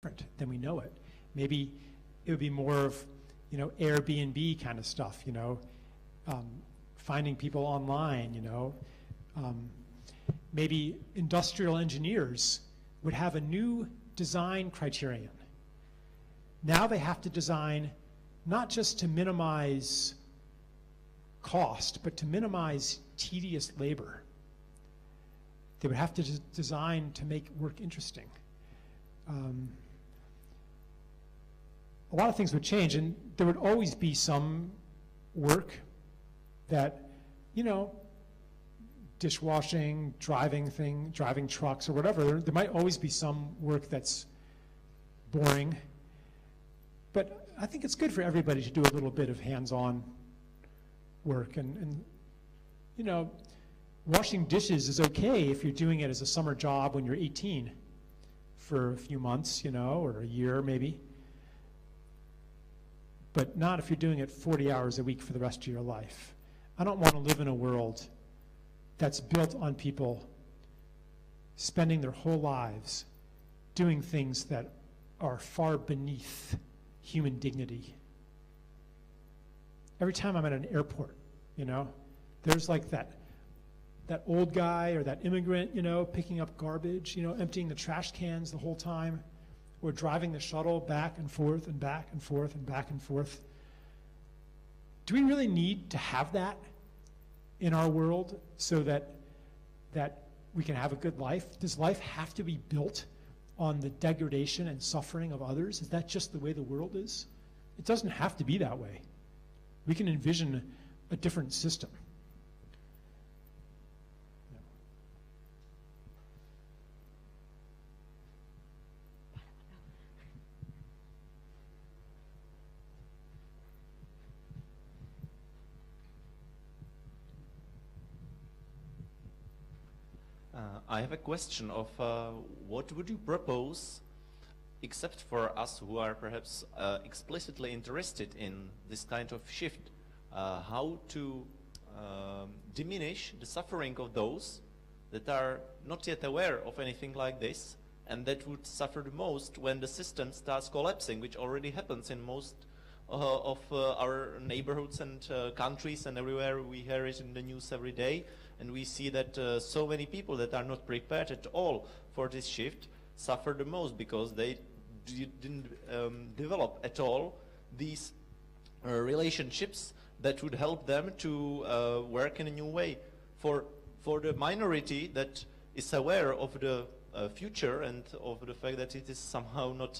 different than we know it. Maybe it would be more of, Airbnb kind of stuff, finding people online, maybe industrial engineers would have a new design criterion. Now they have to design not just to minimize cost, but to minimize tedious labor. They would have to design to make work interesting. A lot of things would change, and there would always be some work that, dishwashing, driving trucks or whatever, there might always be some work that's boring. But I think it's good for everybody to do a little bit of hands-on work. And washing dishes is okay if you're doing it as a summer job when you're 18 for a few months, or a year maybe. But not if you're doing it 40 hours a week for the rest of your life. I don't want to live in a world that's built on people spending their whole lives doing things that are far beneath human dignity. Every time I'm at an airport, there's like that old guy or that immigrant, picking up garbage, emptying the trash cans the whole time, or driving the shuttle back and forth and back and forth and back and forth. Do we really need to have that in our world so that we can have a good life? Does life have to be built on the degradation and suffering of others? Is that just the way the world is? It doesn't have to be that way. We can envision a different system. I have a question of what would you propose, except for us who are perhaps explicitly interested in this kind of shift, how to diminish the suffering of those that are not yet aware of anything like this and that would suffer the most when the system starts collapsing, which already happens in most of our neighborhoods and countries, and everywhere we hear it in the news every day. And we see that so many people that are not prepared at all for this shift suffer the most because they didn't develop at all these relationships that would help them to work in a new way. For the minority that is aware of the future and of the fact that it is somehow not